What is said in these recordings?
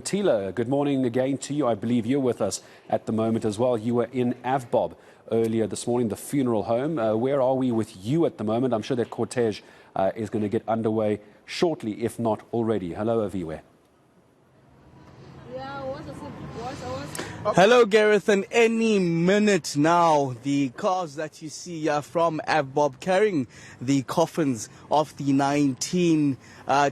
Tila, good morning again to you. I believe you're with us at the moment as well. You were in Avbob earlier this morning, the funeral home. Where are we with you at the moment? I'm sure that cortege is going to get underway shortly, if not already. Hello, Aviwe. Hello, Gareth, and any minute now, the cars that you see from Avbob carrying the coffins of the 19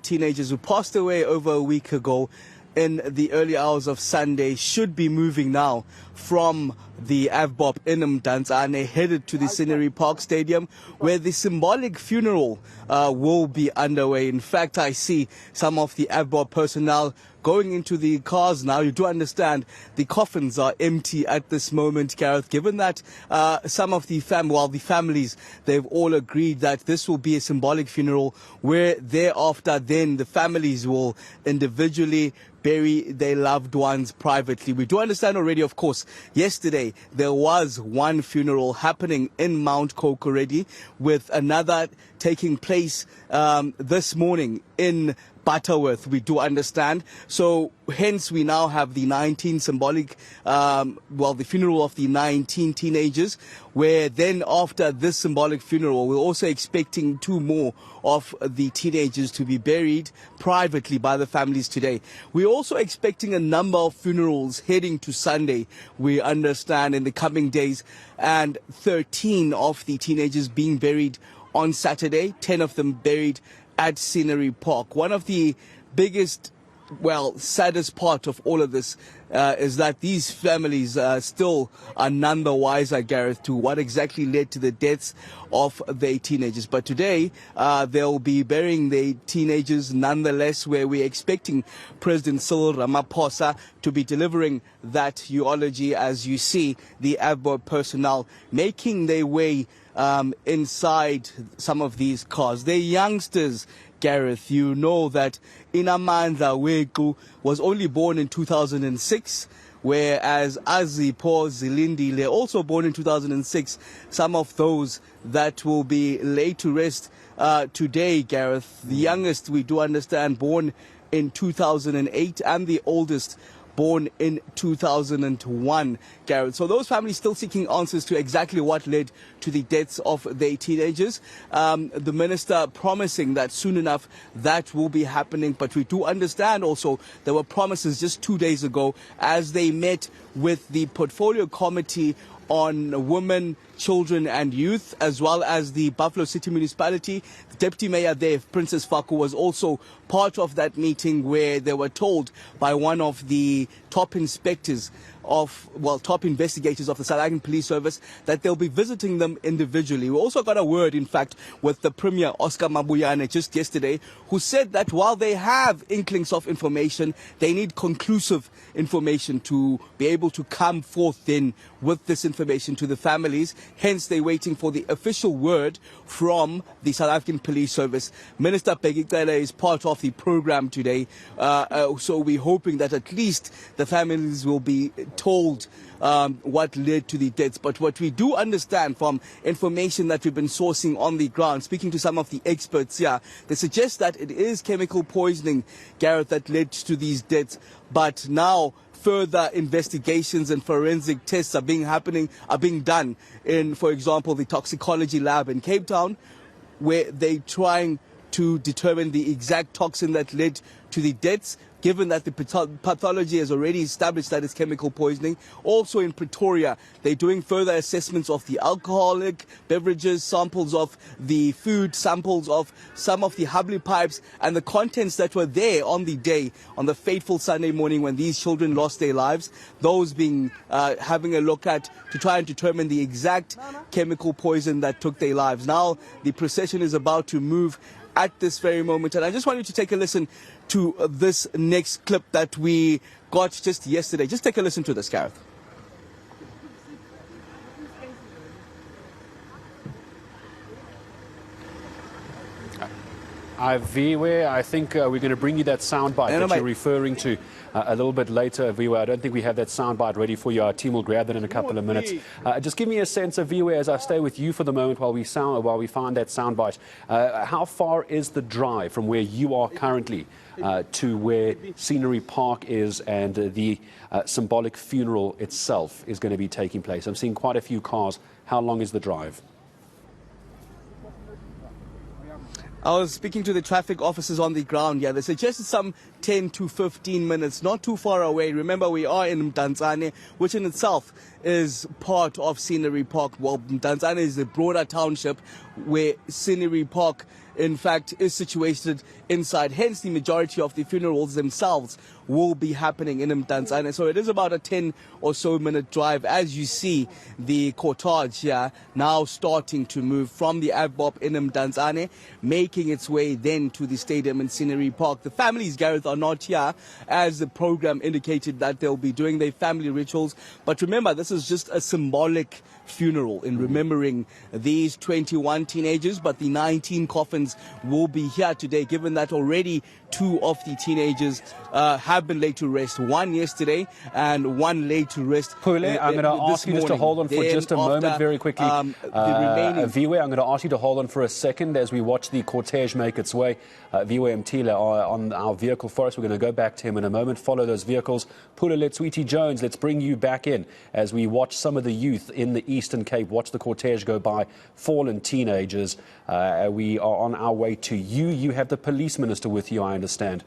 teenagers who passed away over a week ago in the early hours of Sunday should be moving now from the Avbob Dance, and they headed to the Scenery Park Stadium where the symbolic funeral will be underway. In fact, I see some of the Avbob personnel going into the cars now. You do understand the coffins are empty at this moment, Gareth, given that some of the families, they've all agreed that this will be a symbolic funeral where thereafter then the families will individually bury their loved ones privately. We do understand already, of course, yesterday there was one funeral happening in Mount Coke already, with another taking place this morning in Butterworth, we do understand. So hence we now have the 19 symbolic, the funeral of the 19 teenagers, where then after this symbolic funeral, we're also expecting 2 more of the teenagers to be buried privately by the families today. We're also expecting a number of funerals heading to Sunday, we understand, in the coming days, and 13 of the teenagers being buried on Saturday, 10 of them buried at Scenery Park. One of the biggest, saddest part of all of this is that these families still are none the wiser, Gareth, to what exactly led to the deaths of their teenagers. But today, they'll be burying the teenagers nonetheless, where we're expecting President Cyril Ramaphosa to be delivering that eulogy, as you see the Avbob personnel making their way inside some of these cars. They're youngsters, Gareth. You know that Inamandla Weku was only born in 2006, whereas Azipo Zilindile, also born in 2006. Some of those that will be laid to rest today, Gareth. The youngest, we do understand, born in 2008, and the oldest born in 2001, Gareth. So those families still seeking answers to exactly what led to the deaths of their teenagers. The minister promising that soon enough that will be happening. But we do understand also there were promises just 2 days ago as they met with the portfolio committee on women, children and youth, as well as the Buffalo City Municipality. The Deputy Mayor there, Princess Faku, was also part of that meeting, where they were told by one of the top investigators of the South African Police Service that they'll be visiting them individually. We also got a word, in fact, with the Premier, Oscar Mabuyane, just yesterday, who said that while they have inklings of information, they need conclusive information to be able to come forth then with this information to the families. Hence, they're waiting for the official word from the South African Police Service. Minister Pegitela is part of the program today, so we're hoping that at least the families will be told what led to the deaths. But what we do understand from information that we've been sourcing on the ground, speaking to some of the experts here, they suggest that it is chemical poisoning, Gareth, that led to these deaths. But now further investigations and forensic tests are being done in, for example, the toxicology lab in Cape Town, where they're trying to determine the exact toxin that led to the deaths, given that the pathology has already established that it's chemical poisoning. Also in Pretoria, they're doing further assessments of the alcoholic beverages, samples of the food, samples of some of the hubbly pipes, and the contents that were there on the day, on the fateful Sunday morning when these children lost their lives. Those being having a look at to try and determine the exact chemical poison that took their lives. Now the procession is about to move at this very moment, and I just want you to take a listen to this next clip that we got just yesterday. Just take a listen to this, Gareth. Viwe, I think we're going to bring you that soundbite that you're referring to a little bit later, Viwe. I don't think we have that soundbite ready for you. Our team will grab that in a couple of minutes. Just give me a sense of, Viwe, as I stay with you for the moment while we find that soundbite. How far is the drive from where you are currently to where Scenery Park is and the symbolic funeral itself is going to be taking place? I'm seeing quite a few cars. How long is the drive? I was speaking to the traffic officers on the ground here. They suggested some 10 to 15 minutes, not too far away. Remember, we are in Mdantsane, which in itself is part of Scenery Park. Well, Mdantsane is a broader township where Scenery Park, in fact, is situated inside. Hence, the majority of the funerals themselves will be happening in Mdantsane. So it is about a 10 or so minute drive. As you see, the cortege here now starting to move from the AVBOB in Mdantsane, making its way then to the stadium in Scenery Park. The families, Gareth, are not here, as the program indicated that they'll be doing their family rituals. But remember, this is just a symbolic funeral in remembering these 21 teenagers, but the 19 coffins will be here today, given that already 2 of the teenagers have been laid to rest. 1 yesterday and 1 laid to rest. Pule, I'm going to ask you just to hold on for just a moment very quickly. Viwe, I'm going to ask you to hold on for a second as we watch the cortege make its way. Viwe Mtila on our vehicle for us. We're going to go back to him in a moment, follow those vehicles. Pule Letswiti Jones, let's bring you back in as we watch some of the youth in the Eastern Cape watch the cortege go by, fallen teenagers. We are on our way to you. You have the police minister with you, I understand.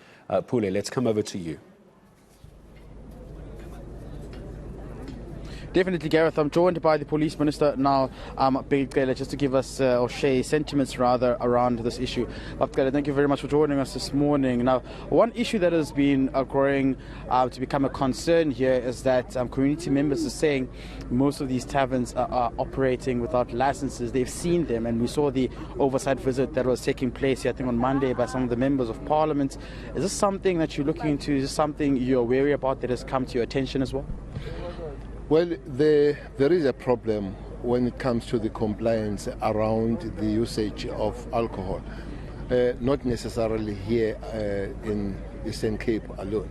Pule, let's come over to you. Definitely, Gareth. I'm joined by the police minister now, Bheki, just to give us or share sentiments rather around this issue. Bheki, thank you very much for joining us this morning. Now, one issue that has been growing to become a concern here is that community members are saying most of these taverns are operating without licenses. They've seen them, and we saw the oversight visit that was taking place here, I think, on Monday by some of the members of parliament. Is this something that you're looking into? Is this something you're wary about that has come to your attention as well? Well, there is a problem when it comes to the compliance around the usage of alcohol, not necessarily here in Eastern Cape alone.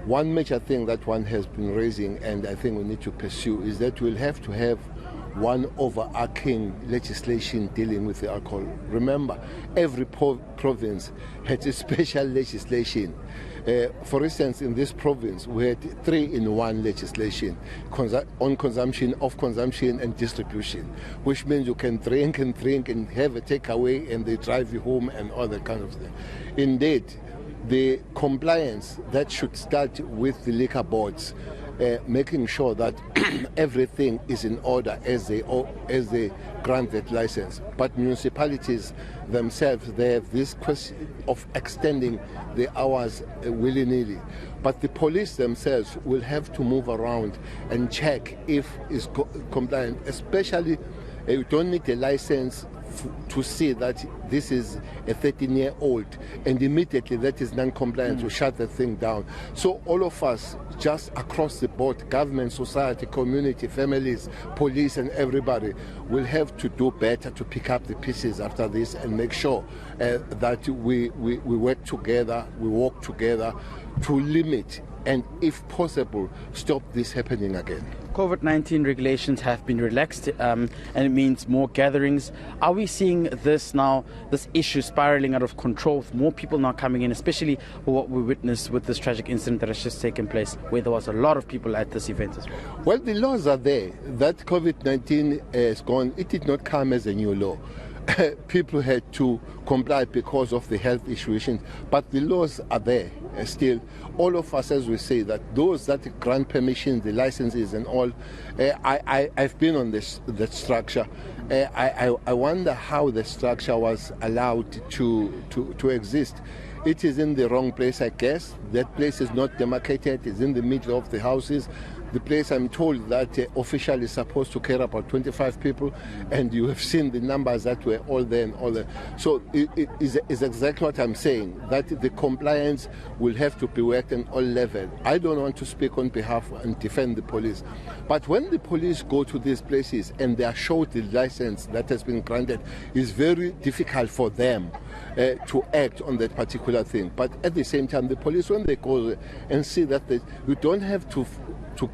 One major thing that one has been raising, and I think we need to pursue, is that we'll have to have one overarching legislation dealing with the alcohol. Remember, every province had a special legislation. For instance, in this province, we had 3-in-1 legislation on consumption, off consumption, and distribution, which means you can drink and have a takeaway, and they drive you home and all that kind of thing. Indeed, the compliance that should start with the liquor boards, making sure that everything is in order as they grant that license. But municipalities themselves, they have this question of extending the hours willy-nilly. But the police themselves will have to move around and check if it's compliant, especially you don't need a license to see that this is a 13-year-old, and immediately that is non-compliant to shut the thing down. So all of us, just across the board, government, society, community, families, police, and everybody will have to do better to pick up the pieces after this and make sure that we work together, we work together to limit and, if possible, stop this happening again. COVID-19 regulations have been relaxed, and it means more gatherings. Are we seeing this now, this issue spiraling out of control, with more people now coming in, especially what we witnessed with this tragic incident that has just taken place, where there was a lot of people at this event as well? Well, the laws are there. That COVID-19 is gone. It did not come as a new law. People had to comply because of the health situations, but the laws are there still. All of us, as we say, that those that grant permission, the licenses and all, I've been on that structure. I wonder how the structure was allowed to exist. It is in the wrong place, I guess. That place is not demarcated. It's in the middle of the houses. The place, I'm told that officially is supposed to carry about 25 people, and you have seen the numbers that were all there and all that. So it is exactly what I'm saying, that the compliance will have to be worked on all levels. I don't want to speak on behalf and defend the police, but when the police go to these places and they are showed the license that has been granted, it's very difficult for them to act on that particular thing. But at the same time, the police, when they go and see that you don't have to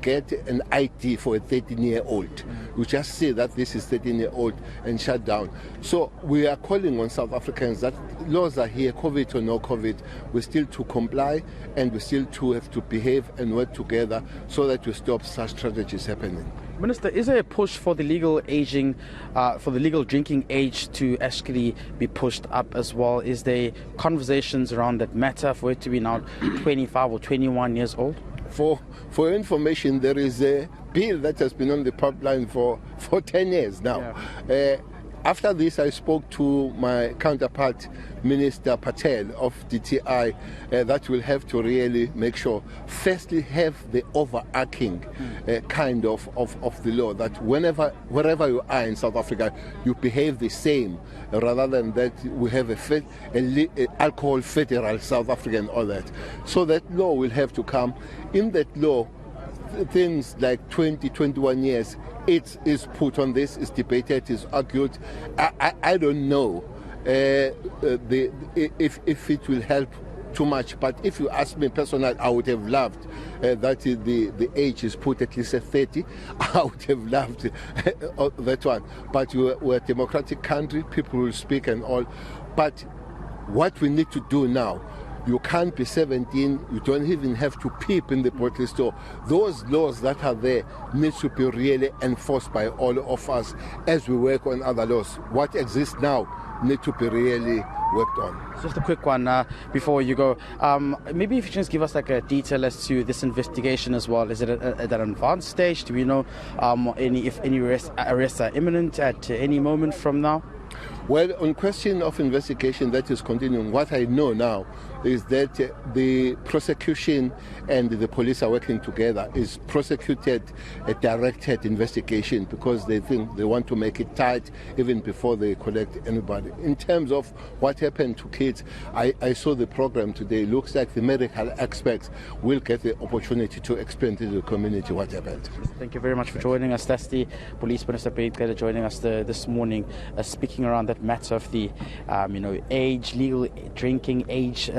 get an ID for a 13-year-old. You just say that this is 13-year-old and shut down. So we are calling on South Africans that laws are here, COVID or no COVID, we still to comply, and we still to have to behave and work together so that we stop such tragedies happening. Minister, is there a push for the legal drinking age to actually be pushed up as well? Is there conversations around that matter for it to be now 25 or 21 years old? For information, there is a bill that has been on the pipeline for 10 years now. Yeah. After this, I spoke to my counterpart, Minister Patel of DTI, that will have to really make sure, firstly, have the overarching kind of the law, that wherever you are in South Africa, you behave the same, rather than that we have a alcohol federal South Africa and all that. So that law will have to come. In that law, things like 20, 21 years, it is put on this, is debated, is argued. I don't know if it will help too much, but if you ask me personally, I would have loved that the age is put at least at 30. I would have loved that one. But we're a democratic country, people will speak and all. But what we need to do now, you can't be 17, you don't even have to peep in the bottle store. Those laws that are there need to be really enforced by all of us as we work on other laws. What exists now need to be really worked on. Just a quick one before you go. Maybe if you just give us like a detail as to this investigation as well. Is it at an advanced stage? Do we know if any arrests are imminent at any moment from now? Well, on question of investigation that is continuing, what I know now is that the prosecution and the police are working together, is prosecuted a directed investigation because they think they want to make it tight even before they collect anybody. In terms of what happened to kids, I saw the program today. It looks like the medical experts will get the opportunity to explain to the community what happened. Thank you very much for joining us. That's the Police Minister joining us this morning, speaking around that matter of the legal drinking age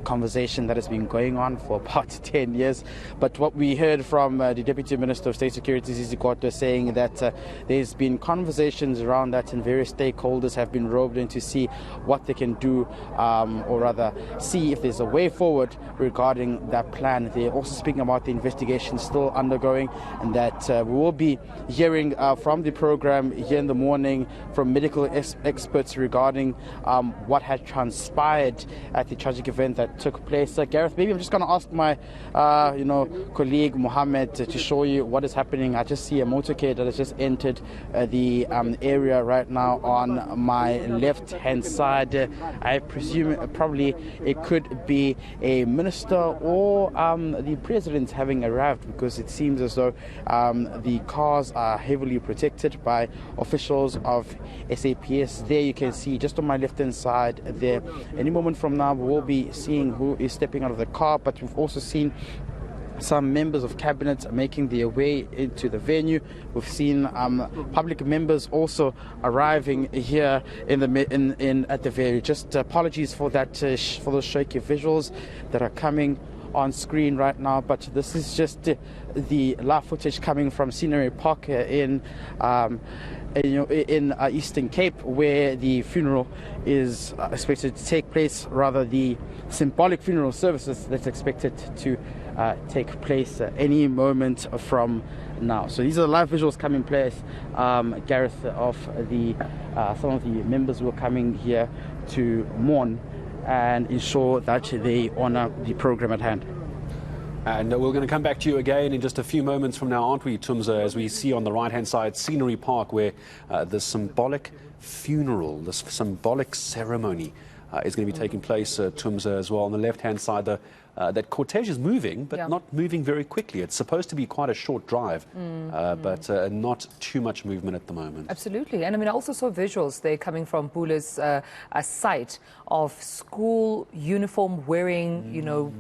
conversation that has been going on for about 10 years. But what we heard from the Deputy Minister of State Security, Zizi Kodwa, saying that there's been conversations around that and various stakeholders have been roped in to see what they can do, or rather see if there's a way forward regarding that plan. They're also speaking about the investigation still undergoing, and that we will be hearing from the program here in the morning from medical experts regarding what had transpired at the tragic event that took place. Gareth, maybe I'm just going to ask my colleague Mohammed to show you what is happening. I just see a motorcade that has just entered the area right now on my left-hand side. I presume probably it could be a minister or the president having arrived, because it seems as though the cars are heavily protected by officials of SAPS. There you can see just on my left-hand side there. Any moment from now we will be seeing who is stepping out of the car, but we've also seen some members of cabinet making their way into the venue. We've seen public members also arriving here at the venue. Just apologies for that, for those shaky visuals that are coming on screen right now, but this is just the live footage coming from Scenery Park in Eastern Cape, where the funeral is expected to take place, rather the symbolic funeral services that's expected to take place any moment from now. So these are the live visuals coming place, Gareth, of some of the members who are coming here to mourn and ensure that they honor the program at hand. And we're going to come back to you again in just a few moments from now, aren't we, Tumza, as we see on the right-hand side, Scenery Park, where the symbolic funeral, this symbolic ceremony is going to be taking place, Tumza, as well. On the left-hand side, the that cortege is moving, but Yeah. not moving very quickly. It's supposed to be quite a short drive, but not too much movement at the moment. Absolutely. And I mean, I also saw visuals there coming from Bula's site of school uniform wearing,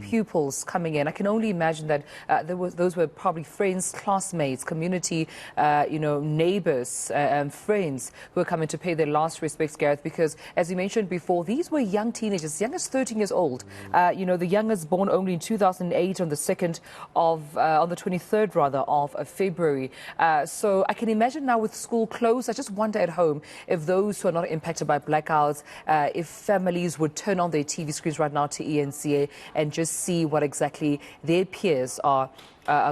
pupils coming in. I can only imagine that those were probably friends, classmates, community, neighbors, friends who were coming to pay their last respects, Gareth, because as you mentioned before, these were young teenagers, as young as 13 years old. The youngest born only in 2008 on the 23rd rather of February. So I can imagine now with school closed, I just wonder at home if those who are not impacted by blackouts, if families would turn on their TV screens right now to eNCA and just see what exactly their peers are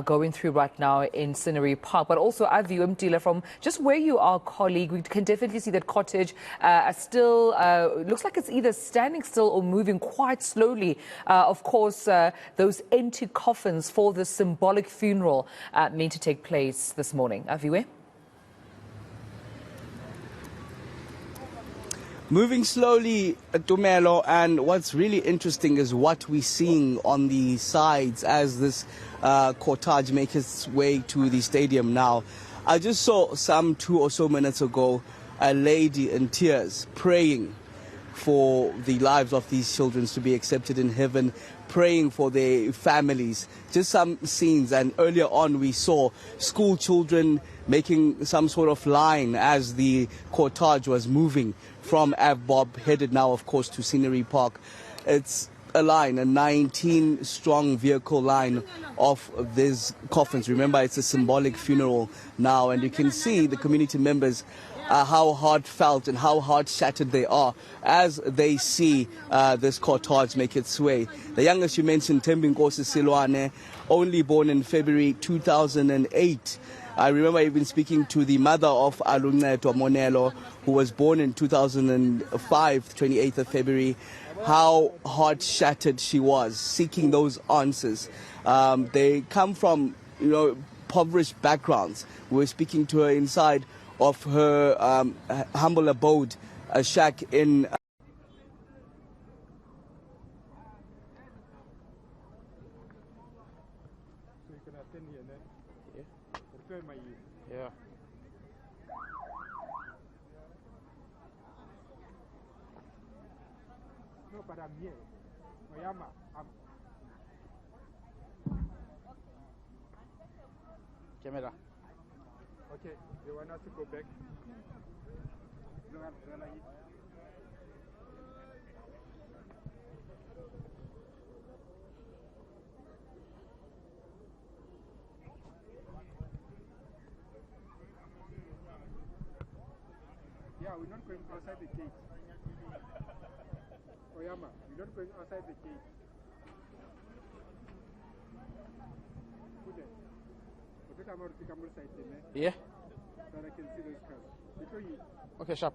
going through right now in Scenery Park. But also, Avi Mtila, from just where you are, colleague, we can definitely see that cortege still looks like it's either standing still or moving quite slowly. Of course, those empty coffins for the symbolic funeral meant to take place this morning. Avi? Moving slowly, Tumelo, and what's really interesting is what we're seeing on the sides as this cortege makes its way to the stadium now. I just saw some 2 or so minutes ago a lady in tears praying for the lives of these children to be accepted in heaven, praying for their families. Just some scenes, and earlier on we saw school children making some sort of line as the cortege was moving from AvBob, headed now, of course, to Scenery Park. It's a line, a 19-strong vehicle line of these coffins. Remember, it's a symbolic funeral now, and you can see the community members how heartfelt and how heart-shattered they are as they see this cortege make its way. The youngest you mentioned, Tembinkosi Silwane, only born in February 2008. I remember even speaking to the mother of Aluncedo Monelo, who was born in 2005, 28th of February, how heart-shattered she was, seeking those answers. They come from, impoverished backgrounds. We were speaking to her inside of her humble abode, a shack in... Yeah. No, but I'm here. Oyama, Camera. okay, they want us to go back. Yeah, we're not going outside the gate. Oyama, we're not going outside the gate. Yeah. So that I can see those cars. Okay, sharp.